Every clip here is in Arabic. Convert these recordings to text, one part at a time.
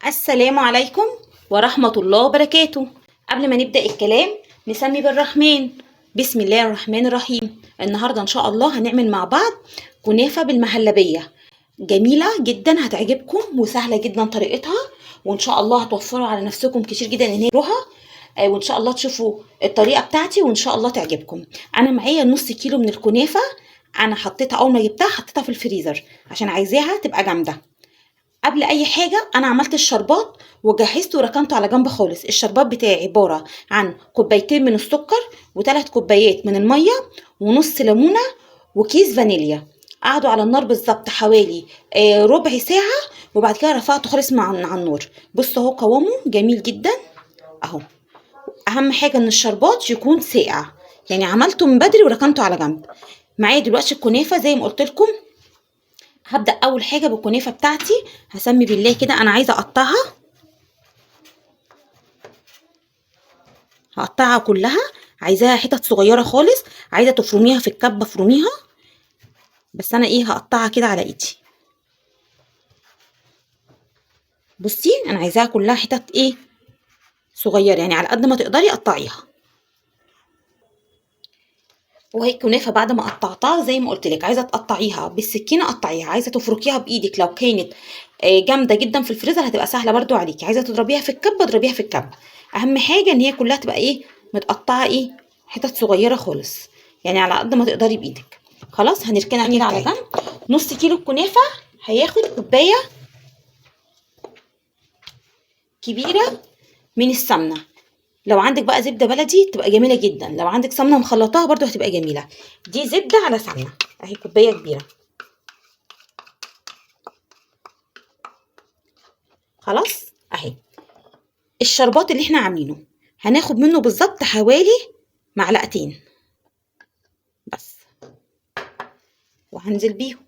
السلام عليكم ورحمة الله وبركاته. قبل ما نبدأ الكلام نسمي بالرحمن. بسم الله الرحمن الرحيم. النهاردة إن شاء الله هنعمل مع بعض كنافة بالمهلبية، جميلة جدا هتعجبكم وسهلة جدا طريقتها، وإن شاء الله هتوفروا على نفسكم كتير جدا إن هي تروها. وإن شاء الله تشوفوا الطريقة بتاعتي وإن شاء الله تعجبكم. أنا معايا نص كيلو من الكنافة، أنا حطيتها أول ما جبتها حطيتها في الفريزر عشان عايزاها تبقى جامدة. قبل اي حاجه انا عملت الشربات وجهزته وركنته على جنب خالص. الشربات بتاعي عباره عن كوبايتين من السكر وثلاث كوبايات من الميه ونص ليمونه وكيس فانيليا. قعدوا على النار بالظبط حوالي ربع ساعه، وبعد كده رفعته خالص على النار. بصوا اهو قوامه جميل جدا اهو. اهم حاجه ان الشربات يكون ساقع، يعني عملته من بدري وركنته على جنب. معايا دلوقتي الكنافه زي ما قلت لكم. هبدأ أول حاجة بالكنافة بتاعتي، هسمي بالله كده. أنا عايزة أقطعها، هقطعها كلها، عايزاها حتت صغيرة خالص. عايزة تفرميها في الكبة افرميها، بس أنا هقطعها كده على إيدي. بصي أنا عايزاها كلها حتت صغيرة، يعني على قد ما تقدري قطعيها. وهي الكنافة بعد ما قطعتها زي ما قلت لك، عايزة تقطعيها بالسكينة قطعيها، عايزة تفركيها بإيدك لو كانت جامدة جدا في الفريزر هتبقى سهلة برضو عليكي. عايزة تضربيها في الكبة اضربيها في الكبة. أهم حاجة إن هي كلها تبقى متقطعة حتت صغيرة خالص، يعني على قد ما تقدري بإيدك. خلاص هنركنها كده على جنب. نص كيلو الكنافة هياخد كوباية كبيرة من السمنة. لو عندك بقى زبدة بلدي تبقى جميلة جدا، لو عندك سمنة مخلطاها برضو هتبقى جميلة. دي زبدة على سمنة اهي، كوباية كبيرة. خلاص اهي. الشربات اللي احنا عاملينه هناخد منه بالظبط حوالي معلقتين بس، وهنزل بيهم.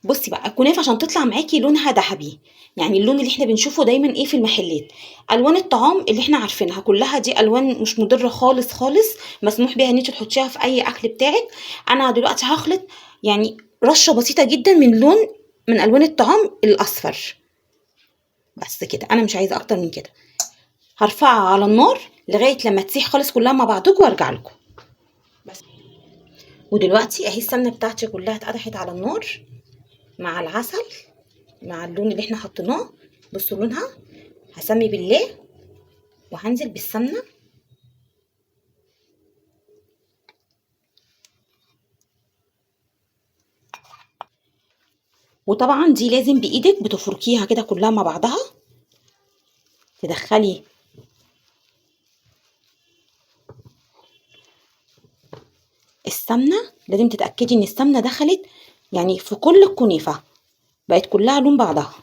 بصي بقى الكنافه عشان تطلع معاكي لونها ذهبي، يعني اللون اللي احنا بنشوفه دايما في المحلات. الوان الطعام اللي احنا عارفينها كلها دي الوان مش مضره خالص خالص، مسموح بيها ان انت تحطيها في اي اكل بتاعك. انا دلوقتي هخلط يعني رشه بسيطه جدا من لون من الوان الطعام الاصفر، بس كده. انا مش عايزه اكتر من كده. هرفعها على النار لغايه لما تسيح خالص كلها مع بعضكم وارجع لكم بس. ودلوقتي اهي السمنه بتاعتي كلها اتقدحت على النار مع العسل مع اللون اللي احنا حطيناه. بصوا لونها. هسمي بالله وهنزل بالسمنه. وطبعا دي لازم بايدك بتفركيها كده كلها مع بعضها، تدخلي السمنه. لازم تتاكدي ان السمنه دخلت يعني في كل الكنافه، بقت كلها لون بعضها.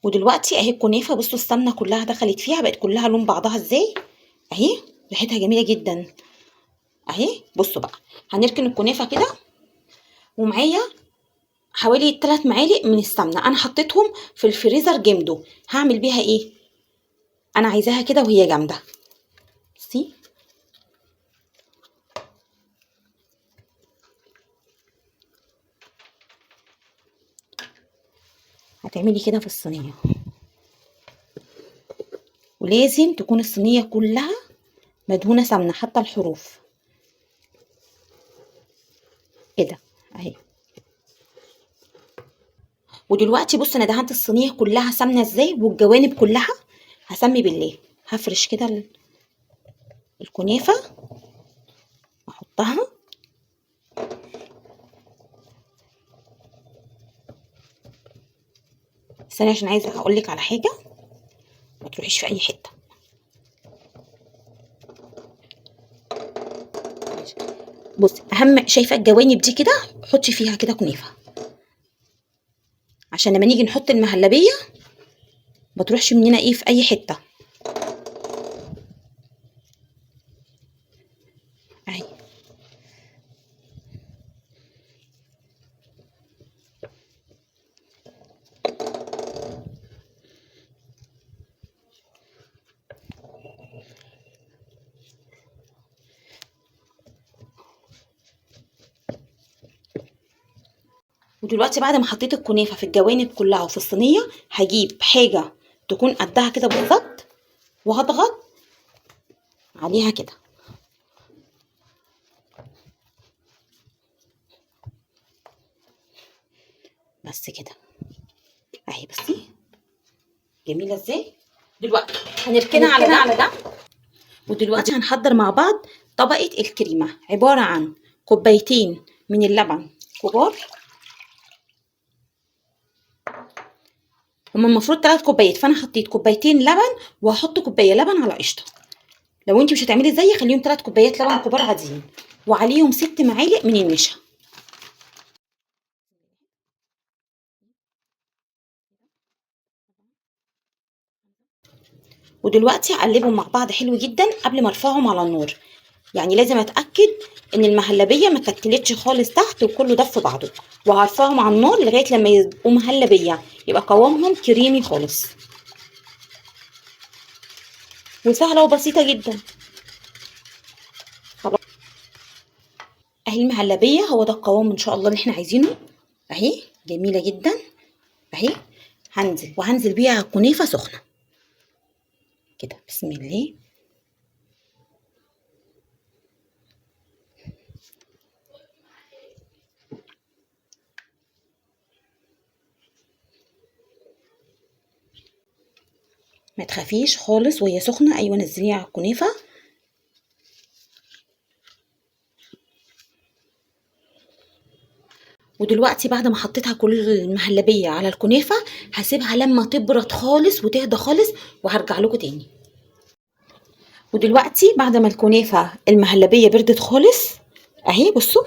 ودلوقتي اهي الكنافه، بصوا السمنه كلها دخلت فيها بقت كلها لون بعضها ازاي اهي. ريحتها جميله جدا اهي. بصوا بقى هنركن الكنافه كده، ومعايا حوالي 3 معالق من السمنه انا حطيتهم في الفريزر جمدوا. هعمل بيها انا عايزاها كده وهي جامده. بصي هتعملي كده في الصينيه، ولازم تكون الصينيه كلها مدهونه سمنه حتى الحروف كده اهي. ودلوقتي بص انا دهنت الصينيه كلها سمنه ازاي والجوانب كلها. هسمي بالله هفرش كده الكنافه واحطها. ثانيه عشان عايزه اقول لك على حاجه، ما تروحيش في اي حته. بصي اهم شايفه الجوانب دي كده، حطي فيها كده كنافه عشان لما نيجي نحط المهلبيه ما تروحش مننا في اي حته اهي. ودلوقتي بعد ما حطيت الكنافه في الجوانب كلها وفي الصينيه، هجيب حاجه تكون قدها كده بالظبط وهضغط عليها كده. بس كده اهي، بصي جميله ازاي. دلوقتي هنركنها على ده. ودلوقتي هنحضر مع بعض طبقه الكريمه، عباره عن كوبايتين من اللبن كبار. هما المفروض 3 كوبايات، فانا حطيت كوبايتين لبن وهحط كوبايه لبن على قشطه. لو انت مش هتعملي زيي خليهم 3 كوبايات لبن كبار عاديين، وعليهم 6 معالق من النشا. ودلوقتي هقلبهم مع بعض حلو جدا قبل ما ارفعهم على النار. يعني لازم اتاكد ان المهلبيه ما تكتلتش خالص تحت وكله دف في بعضه. وهرفعهم على النار لغايه لما يبقوا مهلبيه، يبقى قوامهم كريمي خالص. وسهله وبسيطه جدا. خلاص اهي المهلبيه، هو ده القوام ان شاء الله اللي احنا عايزينه. اهي جميله جدا اهي. هنزل بيها كنافه سخنه كده. بسم الله. ما تخافيش خالص وهي سخنه. ايوه نزليها على الكنافه. ودلوقتي بعد ما حطيتها كل المهلبيه على الكنافه، هسيبها لما تبرد خالص وتهدى خالص وهرجع لكم تاني. ودلوقتي بعد ما الكنافه المهلبيه بردت خالص اهي، بصوا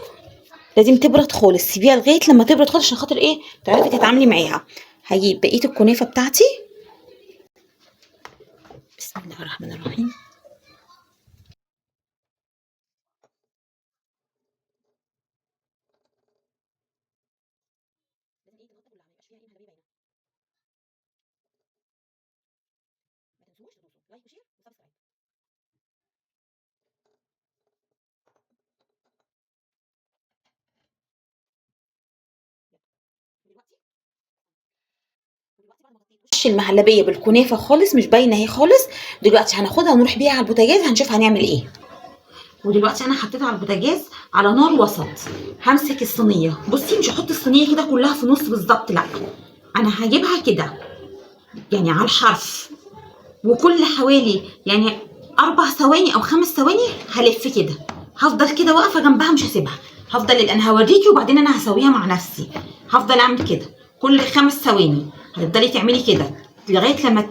لازم تبرد خالص. سيبيها لغايه لما تبرد خالص عشان خاطر ايه تعرفي تتعاملي معاها. هجيب بقيه الكنافه بتاعتي. بسم الله الرحمن الرحيم. وش المهلبيه بالكنافه خالص مش باينه اهي خالص. دلوقتي هناخدها ونروح بيها على البوتاجاز، هنشوف هنعمل ايه. ودلوقتي انا حطيتها على البوتاجاز على نار وسط. همسك الصينيه، بصي مش هحط الصينيه كده كلها في نص بالظبط، لا انا هجيبها كده يعني على الحرف. وكل حوالي يعني 4 ثواني او 5 ثواني هلف كده. هفضل كده واقفه جنبها مش هسيبها. هفضل انا هوريكي وبعدين انا هسويها مع نفسي. هفضل اعمل كده كل 5 ثواني. هتفضلي تعملي كده لغايه لما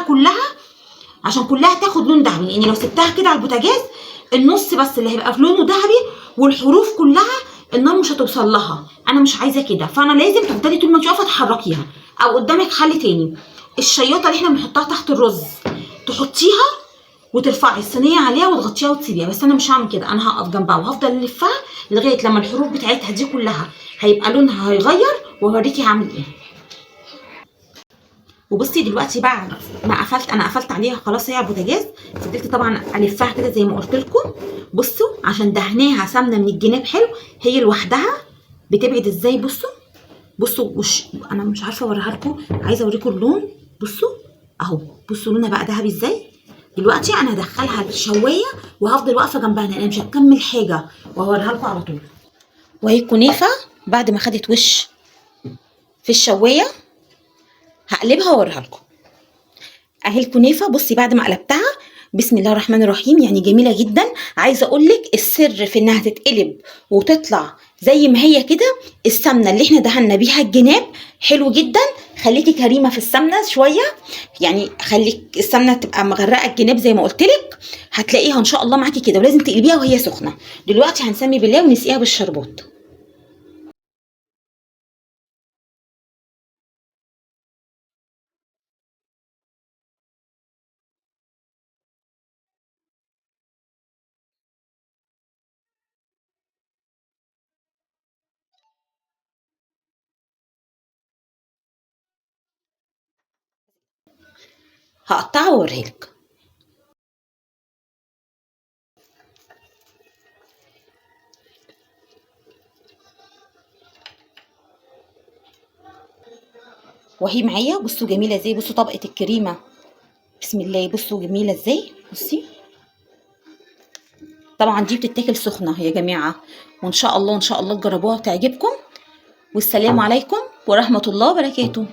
كلها عشان كلها تاخد لون ذهبي. لان لو سبتها كده على البوتاجاز النص بس اللي هيبقى في لونه ذهبي، والحروف كلها النار مش هتوصل لها. انا مش عايزه كده، فانا لازم تفضلي طول ما انت واقفه تحركيها. او قدامك حل تاني، الشياطه اللي احنا بنحطها تحت الرز تحطيها وترفعي الصينيه عليها وتغطيها وتسيبيها. بس انا مش هعمل كده، انا هقف جنبها وهفضل الفها لغايه لما الحروف بتاعتها دي كلها هيبقى لونها هيغير، واوريكي هعمل ايه. وبصي دلوقتي بعد ما قفلت، انا قفلت عليها خلاص هي على البوتاجاز. فضلت طبعا الفها كده زي ما قلت لكم. بصوا عشان دهناها سمنه من الجناب حلو، هي لوحدها بتبعد ازاي. بصوا انا مش عارفه اوريها لكم، عايزه اوريكم اللون. بصوا اهو، بصوا لونها بقى ذهبي ازاي. دلوقتي انا هدخلها الشوايه وهفضل واقفه جنبها لان انا مش هكمل حاجه، وهوريها لكم على طول. وهي الكنافه بعد ما خدت وش في الشوايه هقلبها واوريها لكم. اهي الكنافه بصي بعد ما قلبتها بسم الله الرحمن الرحيم يعني جميله جدا. عايزه اقول لك السر في انها تتقلب وتطلع زي ما هي كده السمنه اللي احنا دهنا بيها الجناب حلو جدا. خليكي كريمه في السمنه شويه، يعني خليك السمنه تبقى مغرقه الجناب زي ما قلت لك. هتلاقيها ان شاء الله معاكي كده، ولازم تقلبيها وهي سخنه. دلوقتي هنسمي بالله ونسقيها بالشربات. هقطعها واوريها لك. وهي معايا بصوا جميله ازاي. بصوا طبقه الكريمه بسم الله، بصوا جميله ازاي. بصي طبعا دي بتتاكل سخنه يا جماعه، وان شاء الله ان شاء الله تجربوها وتعجبكم. والسلام عليكم ورحمه الله وبركاته.